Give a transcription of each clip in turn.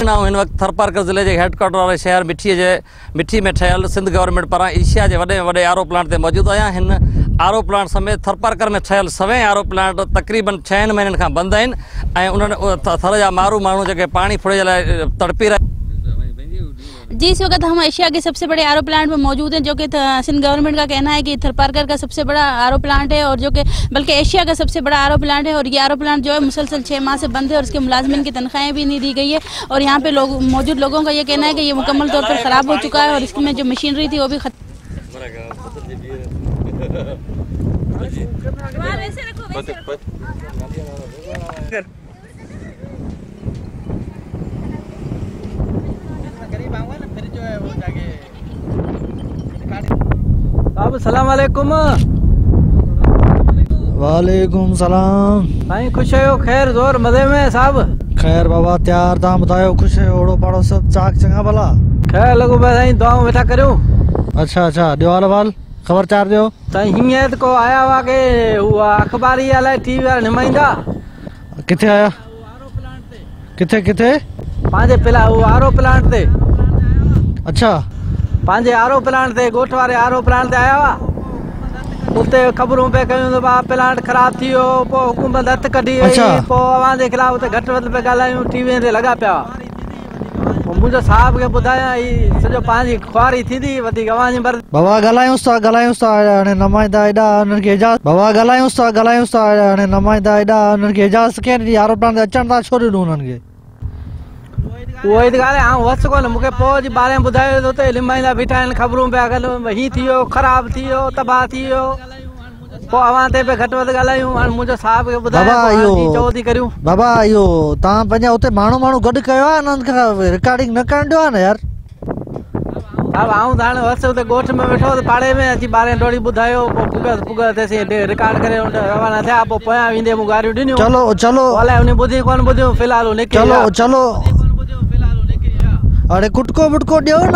हिन वक़्तु थरपारकर ज़िले जे हेडक्वार्टर वारे शहर मिठी में ठहियल सिंध गवर्नमेंट पारां एशिया जे वॾे में वॾे आरो प्लांट ते मौजूदु आहियां। हिन आरो प्लांट समेत थरपारकर में ठहियल सवें आरो प्लांट तक़रीबन 6 महीननि खां बंदि आहिनि ऐं उन्हनि थर जा माण्हू जेके पाणी फुड़े जे लाइ तड़पी रहिया। जी, इस वक्त हम एशिया के सबसे बड़े आरओ प्लांट में मौजूद हैं, जो कि सिंध गवर्नमेंट का कहना है कि थरपारकर का सबसे बड़ा आरओ प्लांट है और जो कि बल्कि एशिया का सबसे बड़ा आरओ प्लांट है। और ये आरओ प्लांट जो है मुसलसल 6 माह से बंद है और इसके मुलाजमिन की तनख्वाहें भी नहीं दी गई है। और यहाँ पे मौजूद लोगों का ये कहना है कि ये मुकम्मल तौर पर ख़राब हो चुका है और इसमें जो मशीनरी थी वो भी साहब सलाम वालेकुम। वालेकुम सलाम। साईं खुश आहियो? ख़ैर ज़ोर मज़े में साहब? खैर बाबा त्यार तव्हां ॿुधायो खुश आहियो? ओड़ो पाड़ो सभु चाक चङा भला? ख़ैर लॻो पिया साईं, दुआऊं वेठा करियूं। अच्छा अच्छा, ॾियो हाल वाल ख़बर चार ॾियो। साईं हीअं को आया हुआ के उहा अख़बारी अलाए टीवी वारा नुमाइंदा किथे आया? किथे किथे? पंहिंजे आरो प्लांट ते। अच्छा, पंहिंजे आरो प्लांट ते ॻोठ वारे आरो प्लांट ते आया हुआ। उते ख़बरूं पे कयूं त भाउ प्लांट ख़राब थी वियो, पोइ हुकूमत हथु कढी वई, पोइ अवां जे ख़िलाफ़ उते घटि वधि पे ॻाल्हायूं, टीवीअ ते लॻा पिया। पोइ मुंहिंजो साहिब खे ॿुधायां हीअ सॼो पंहिंजी ख्वारी थींदी वधीक अवां जी मर्ज़ी। बाबा ॻाल्हायूंसि था हाणे नुमाइंदा एॾा उन्हनि खे इजाज़त। बाबा ॻाल्हायूंसि था हाणे नुमाइंदा एॾा उन्हनि खे इजाज़त कंहिं ॾिनी? आरो प्लांट ते अचनि था छो ॾिनो उन्हनि खे? उहो ई ॻाल्हि आहे, वस कोन मूंखे पोइ जी ॿारहें ॿुधायो त उते नुमाइंदा बीठा आहिनि, ख़बरूं पिया कनि हीअ थी वियो, ख़राब थी वियो, तबाह थी वियो। पोइ अवां ते पे घटि वधि ॻाल्हायूं। हाणे मुंहिंजो साहिब खे ॿुधायो चओ थी करियूं। बाबा इहो तव्हां पंहिंजा उते माण्हू गॾु कयो आहे, उन्हनि खां रिकॉर्डिंग न करणु ॾियो आहे न यार? हा आऊं त हाणे वस उते ॻोठ में वेठो त पाड़े में अची 12 टोड़ी ॿुधायो, पोइ पुग थिएसीं रिकॉर्ड करे रवाना थिया। पोइ पोयां वेंदे मूं गारियूं ॾिनियूं। चलो अलाए उन ॿुधी कोन ॿुधियूं, फ़िलहाल निकिरी चलो अरे कुटको वुटको ॾियो न,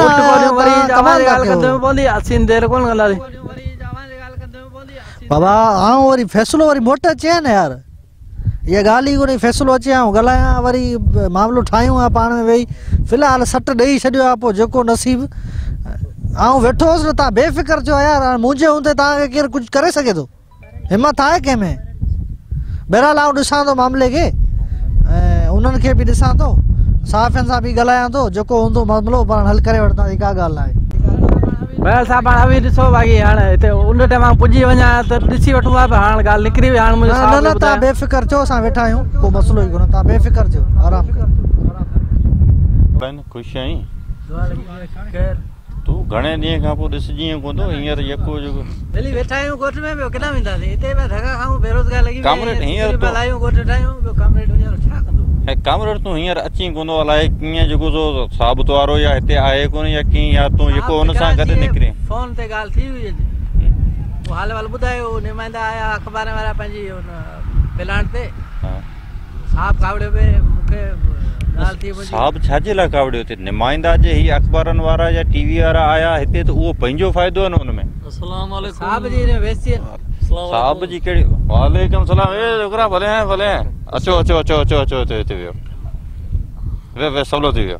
बाबा आऊं वरी फ़ैसिलो वरी मोट अचे न यार। इहा ॻाल्हि ई कोन्हे, फ़ैसिलो अचे ऐं ॻाल्हायां वरी मामिलो ठाहियूं आहे पाण में वेही। फ़िलहाल सट ॾेई छॾियो आहे, पोइ जेको नसीब। आऊं वेठो हुउसि न, तव्हां बेफ़िक्र थियो यार। हाणे मुंहिंजे हूंदे तव्हांखे केरु कुझु करे सघे थो? हिमत आहे कंहिंमें? बहरहाल आऊं ॾिसां थो मामले खे ऐं उन्हनि खे बि ॾिसां थो, साफ़ियुनि सां बि ॻाल्हायां थो, जेको हूंदो मामिलो पाण हल करे वठंदासीं, का ॻाल्हि नाहे। बहरहाल साहब हाणे अभी ॾिसो बाक़ी हाणे हिते उन टाइम पुॼी वञा त ॾिसी वठूं आहे, ॻाल्हि निकिरी वई। हाणे मुंहिंजो न तव्हां बेफ़िक्र थियो, असां वेठा आहियूं, को मसइलो ई कोन्हे, तव्हां बेफ़िक्र थियो, आराम कयो। ख़ुशि आहीं? तूं घणे ॾींहं खां पोइ ॾिस जीअं कोन थो हींअर जेको जेको दिल्ली वेठा आहियूं ॻोठ में, ॿियो केॾां वेंदासीं? हिते पिया धका खाऊं, बेरोज़गार लॻी कामरेड हींअर हलायूं, ॻोठ ठाहियूं, ॿियो कामरेड हींअर छा कंदो? ऐं कामरेड तूं हींअर अची कोन थो अलाए कीअं जेको सो साबित वारो या हिते आहे कोन या कीअं, या तूं जेको हुन सां गॾु निकिरे? फोन ते ॻाल्हि थी हुई, पोइ हाल वाल ॿुधायो। नुमाइंदा आया अख़बार वारा पंहिंजी हुन प्लांट ते, साहब कावड़े पे मूंखे ॻाल्हि थी। साहब छाजे लाइ कावड़ियो हिते? नुमाइंदा जे ही अख़बारनि वारा या टीवी वारा आया हिते त उहो पंहिंजो फ़ाइदो आहे न हुन में। अस्सलाम वालेकुम साहब जी ने वेसी साहब जी कहिड़ी? वालेकुम सलाम। ए छोकिरा भले हैं भले हैं, अचो अचो अचो अचो अचो अचो हिते वियो, वे सवलो थी वियो।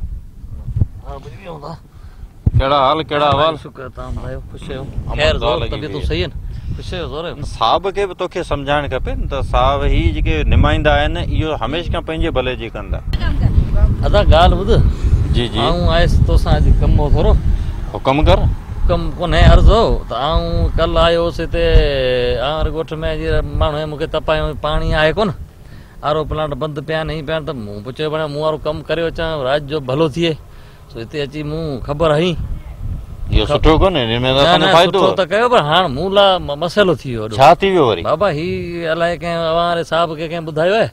कहिड़ा हाल कहिड़ा अहवाल? शुक्र, तव्हां ॿुधायो? ख़ुशि आहियो? ख़ैर तबियतूं सही आहिनि? ख़ुशि आहियो ज़ोर? साहब खे बि तोखे सम्झाइणु खपे न त साहब ही जेके नुमाइंदा आहिनि इहो हमेशह खां पंहिंजे भले जी कंदा। अदा ॻाल्हि ॿुध। जी जी आऊं आयुसि तोसां अॼु कमु हो थोरो। हुकम कर। कमु कोन्हे अर्ज़ु हो त आऊं कल्ह आयो हुउसि हिते आर ॻोठ में, जीअं माण्हू मूंखे तपायूं, पाणी आहे कोन, आरो प्लांट बंदि पिया आहिनि पिया, त मूं पुछियो भणे मूं वारो कमु करे अचां, राति जो भलो थिए, सो हिते अची मूं ख़बर हई। इहो सुठो कोन्हे? सुठो त कयो, पर हाणे मूं लाइ मसइलो थी वियो। छा थी वियो वरी? बाबा ही अलाए कंहिं अवां साहिब खे कंहिं ॿुधायो आहे,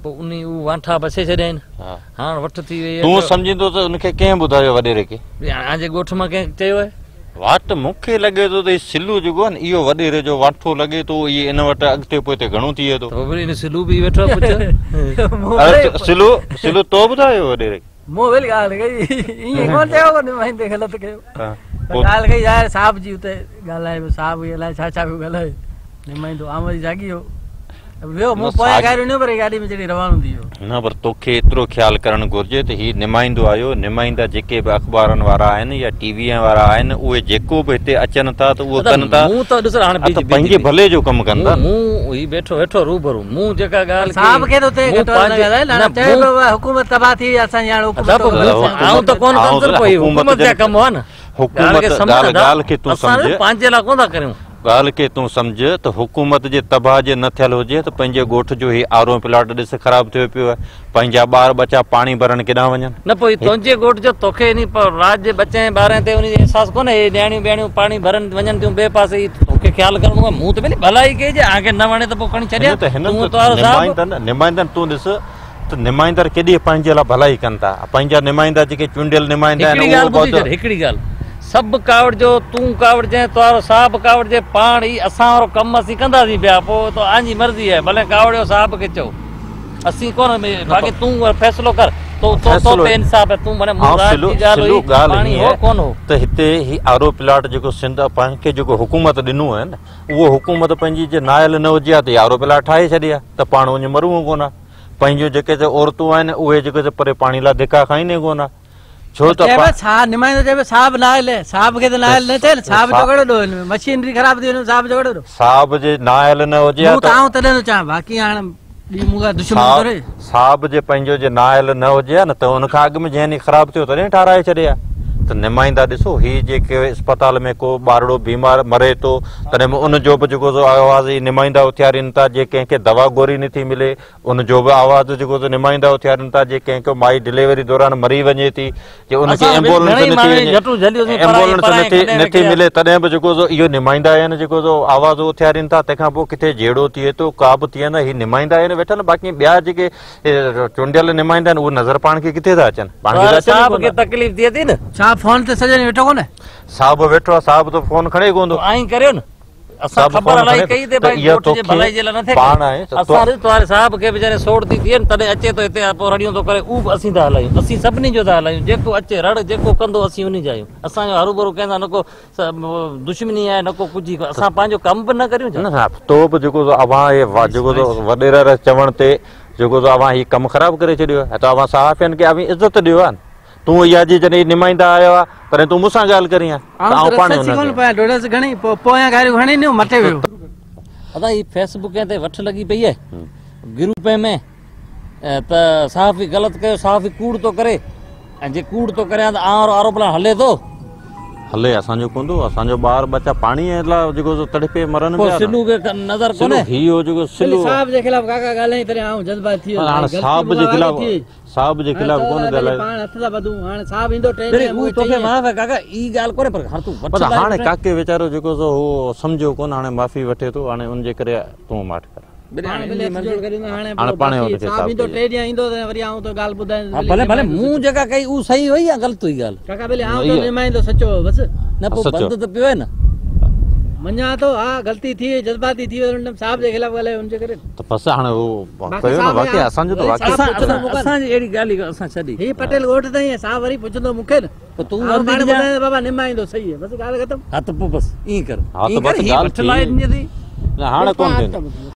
पोइ उन वांठा बचे छॾिया आहिनि, हाणे वठ थी वई। तूं सम्झींदो त उनखे कंहिं ॿुधायो वॾेरे खे? पंहिंजे ॻोठ मां कंहिं चयो आहे? वाट मूंखे लॻे थो त सिलू जेको आहे न इहो वॾेरे जो वाठो लॻे थो, इहे इन वटि अॻिते पोइते घणो थी वियो थो। सिलू बि वेठो सिलू तो ॿुधायो वॾेरे? मूं वेल ॻाल्हि कई, ईअं कोन चयो नुमाइंदे ग़लति कयो। ॻाल्हि कई यार साहिब जी उते ॻाल्हाए, साहिब अलाए छा छा पियो ॻाल्हाए, नुमाइंदो आम जी जागी हो। वियो मूं पोयां गाॾियूं न पर गाॾी में जॾहिं रवानो थी वियो न पर तोखे एतिरो ख़्यालु करणु घुरिजे त हीउ निमाईंदो आयो निमाईंदा जेके बि अख़बारनि वारा आहिनि या टीवीअ वारा आहिनि उहे जेको बि हिते अचनि था त उहो कनि था पंहिंजे भले जो कमु कनि था मूं ही वेठो वेठो रूबरू मूं जेका ॻाल्हि साहब खे त हुते चए पियो हुकूमत तबाह थी असांजी हाणे हुकूमत त कोन कंदड़ पई हुकूमत जा कम आहे न हुकूमत ॻाल्हि खे तूं सम्झ पंहिंजे लाइ कोन था करियूं ॻाल्हि खे तूं सम्झ त हुकूमत जे तबाह जे न थियल हुजे त पंहिंजे ॻोठ जो ही आरो प्लाट ॾिस ख़राब थियो पियो आहे पंहिंजा ॿार बचा पाणी भरण केॾां वञनि न पोइ तुंहिंजे ॻोठ जो तोखे इन रात जे बचे ॿारहें ते उन जो अहसासु कोन्हे ॾियाणियूं ॿियाणियूं पाणी भरण वञनि थियूं ॿिए पासे ई तोखे ख़्यालु करिणो आहे मूं त भली भलाई कई जे आगे न वणे त पोइ खणी छॾिया निमाईंदनि तूं ॾिस त निमाईंदड़ केॾी पंहिंजे लाइ भलाई कनि था पंहिंजा निमाईंदा जेके चूंडियल निमाईंदा आहिनि हिकिड़ी ॻाल्हि सभु कावड़ जो तूं कावड़ जे तुआरो साहब कावड़ जे पाण ई असां वारो कमु असीं कंदासीं पिया पोइ त आंजी मर्ज़ी आहे भले कावड़ जो साहब खे चओ असीं कोन बाक़ी तूं फ़ैसिलो कर त हिते ही आरो प्लाट जेको सिंध पाण खे जेको हुकूमत ॾिनो आहे न उहो हुकूमत पंहिंजी जे नायल न हुजे त आरो प्लाट ठाहे छॾिया त पाण वञी मरूं कोन पंहिंजो जेके औरतूं आहिनि उहे जेके परे पाणी लाइ धिका खाईंदे कोन छो त निमाईंदो चइबो साहब नायल साहब खे त नायल न थिए साहब झगड़ो मशीनरी ख़राब थी वञे साहब झगड़ो साहब जे नायल न हुजे तॾहिं चवां बाक़ी हाणे साहब जे पंहिंजो जे नायल न हुजे न त उनखां अॻु में जंहिं ॾींहुं ख़राब थियो तॾहिं ठाराए छॾिया त निमाईंदा ॾिसो हीअ जेके अस्पताल में को ॿारड़ो बीमार मरे थो तॾहिं उनजो बि जेको आवाज़ ई निमाईंदा उथियारनि था जे कंहिंखे दवा गोरी नथी मिले उनजो बि आवाज़ जेको निमाईंदा उथियारनि था जे कंहिंखे माई डिलीवरी दौरान मरी वञे थी जे उनखे एम्बुलेंस नथी मिले तॾहिं बि जेको इहो निमाईंदा आहिनि जेको आवाज़ उथियारनि था तंहिंखां पोइ किथे जहिड़ो थिए थो का बि थिए न हीअ निमाईंदा आहिनि वेठल बाक़ी ॿिया जेके चूंडियल निमाईंदा आहिनि उहे नज़र पाण खे किथे था अचनि तकलीफ़ थिए थी न फोन ते सॼो वेठो कोन्हे साहब वेठो आहे साहब त फोन खणे कोन थो आई करियो न असां ख़बर अलाई कई ते भाई ॻोठ जे भलाई जे लाइ न थे पाण आहे असां तोरे साहब खे वीचारे सोड़ थी थिए तॾहिं अचे थो हिते पोइ रड़ियूं थो करे ऊ असीं था हलायूं असीं सभिनी जो था हलायूं जेको अचे रड़ जेको कंदो असीं उन जा आहियूं असांजो हरू भरू कंदा न को दुश्मनी आहे न को कुझु असां पंहिंजो कमु बि न करियूं न तो बि जेको अवां जेको वॾेरा चवण ते जेको अवां हीउ कमु ख़राबु करे छॾियो आहे त अवां सहाफ़ियुनि खे अवी इज़त ॾियो आहे तूं इहा जी जॾहिं निमाईंदा आयो आहे तॾहिं तूं मूंसां ॻाल्हि करी अदा ही फेसबुक ते वठ लॻी पई आहे ग्रुप में त साफ़ी ग़लति कयो साफ़ी कूड़ थो करे ऐं जे कूड़ थो करे त आरोपला हले थो हले असांजो कोंदो असांजो ॿार बच्चा पाणी लाइ जेको तड़पे मरनि पिया सिलू खे नज़र कोन्हे हीअ जेको सिलू साहब जे खिलाफ़ काका ॻाल्हाई तॾहिं आऊं जज़्बात थी हाणे साहब जे खिलाफ़ साहब जे खिलाफ़ कोन ॻाल्हाए पाण हथ था बधूं हाणे साहब ईंदो ट्रेन में तोखे माफ़ आहे काका ई ॻाल्हि कोन्हे पर हाणे तूं हाणे काके वीचारो जेको सो हो सम्झो कोन हाणे माफ़ी वठे थो हाणे उनजे करे तूं माठ कर भले भले मूं जेका कई उहा सही हुई या ग़लति हुई ॻाल्हि काका भले आऊं तो निमाईंदो सचो बस न पोइ बंदि त पियो आहे न मञा तो हा गलती थी जज़्बाती थी वञे साहब जे खिलाफ़ ॻाल्हायो उनजे करे त बस हाणे वो कयो न बाक़ी असांजो त बाक़ी असांजी अहिड़ी ॻाल्हि असां छॾी ही पटेल ॻोठ ताईं साहब वरी पुछंदो मूंखे न पोइ तूं बाबा निमाईंदो सही आहे बस ॻाल्हि ख़तम हा त पोइ बसि ईअं कर हा त बस ॻाल्हि हाणे कोन थींदो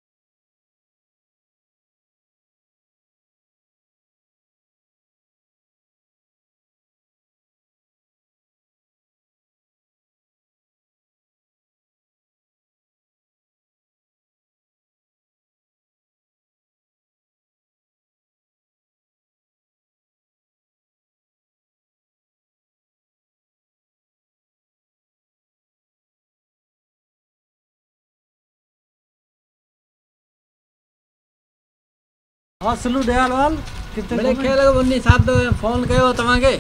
हाँ सिलू दयालवाल कितने खेल उन्नी साहब तो फोन कयो तव्हांखे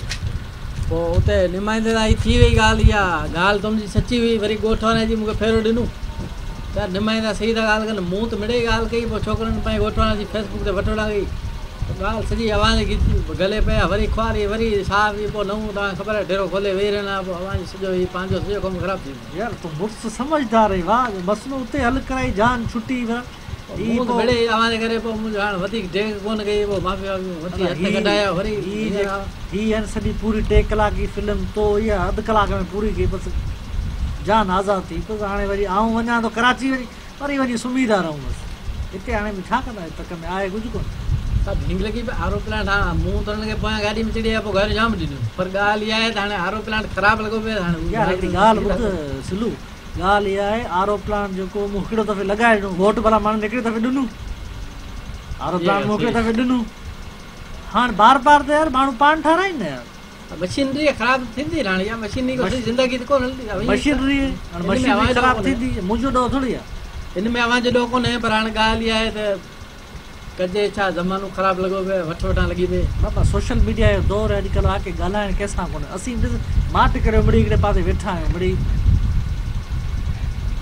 पोइ उते निमाईंदे ताईं थी वई ॻाल्हि इहा ॻाल्हि तुंहिंजी सची हुई वरी ॻोठ वारे जी मूंखे फेरो ॾिनो त निमाईंदा सही था ॻाल्हि कनि मूं त मिड़ई ॻाल्हि कई पोइ छोकिरनि पंहिंजे ॻोठ वारे जी फेसबुक ते वठोड़ा कई ॻाल्हि सॼी आवाज़ गले पिया वरी खुआरी वरी साहब जी पोइ नऊं तव्हांखे ख़बर आहे ढेरो खोले वेही रहंदा पोइ आवाज़ सॼो हीउ पंहिंजो सॼो कमु ख़राबु थी वियो यार तूं मुफ़्त समझदार आहीं वाह मसलो उते हल कराई जान छुटी मिड़ई आवाज़ करे पोइ मुंहिंजो हाणे वधीक डेग कोन कई पोइ माफ़ी वाफ़ी हथ कढाया वरी हीअ सॼी पूरी 3 कलाक जी फिल्म तो इहा अधु कलाक में पूरी कई बसि जान आज़ादु थी बसि हाणे वरी आऊं वञा थो कराची वरी वञी सुम्ही था रहूं बसि हिते हाणे बि छा कंदा तक में आहे कुझु कोन सब भिंग लगी पे आरो प्लांट हां मुंह तो के पोया गाड़ी में चढ़ी पो घर जाम ॾिनो पर ॻाल्हि इहा आहे त हाणे आरो प्लांट ख़राब लॻो पियो हाणे यार हिकिड़ी ॻाल्हि ॿुध सिलू ॻाल्हि इहा आहे आरो प्लांट जेको मूं हिकिड़ो दफ़े लॻाए ॾिनो वोट भला माण्हू हिकिड़े दफ़े ॾिनो आरो प्लांट मूं हिकिड़े दफ़े ॾिनो हाणे बार बार त यार माण्हू पाण ठाराइनि न यार मशीनरी ख़राब थींदी हाणे या मशीनरी को ज़िंदगी त कोन हलंदी मशीनरी ख़राब थींदी मुंहिंजो ॾोह थोरी आहे हिन में आवाज़ ॾोह कोन्हे पर हाणे ॻाल्हि इहा आहे त कजे छा ज़मानो ख़राब लॻो पियो वठ वठां लॻी पई बाबा सोशल मीडिया जो दौर अॼुकल्ह आहे की ॻाल्हाइण कंहिंसां कोन्हे असीं माट करे मिड़ी हिकिड़े पासे वेठा आहियूं मिड़ी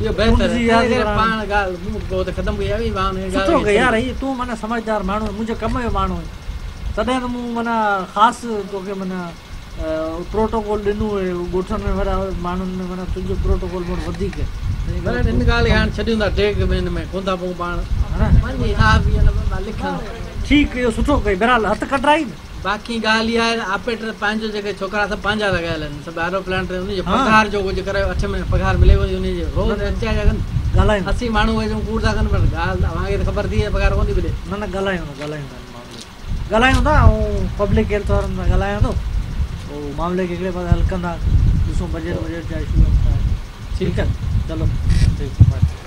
इहो बहितर पाण ॻाल्हि मूं पोइ त ख़तमु कई आहे सुठो कई यार हीअ तूं माना समझदार माण्हू मुंहिंजे कम जो माण्हू आहीं तॾहिं त मूं माना ख़ासि तोखे माना प्रोटोकॉल ॾिनो हुयो ॻोठनि में वॾा माण्हुनि में माना तुंहिंजो प्रोटोकॉल मोड़ वधीक हिन ॻाल्हि हाणे छॾियूं था टेक में हिन में कोन था पोइ पाण ठीकु इहो सुठो कई बहरहाल हथु कढाई बाक़ी ॻाल्हि इहा आहे ऑपरेटर पंहिंजो जेके छोकिरा सभु पंहिंजा लॻायल आहिनि सभु आरो प्लांट ते उनजो पघार जो कुझु करे 8 महीने पघार मिले वञे उनजी रोज़ अचा कनि ॻाल्हायूं असीं माण्हू कूड़ था कनि पर ॻाल्हि तव्हांखे त ख़बर थी आहे पघार कोन थी मिले न ॻाल्हायूं था ऐं पब्लिक हेल्थ वारनि सां ॻाल्हायां थो पोइ मामले खे हिकिड़े पासे हल कंदा ॾिसूं बजट जा इशू ठीकु आहे चलो ठीकु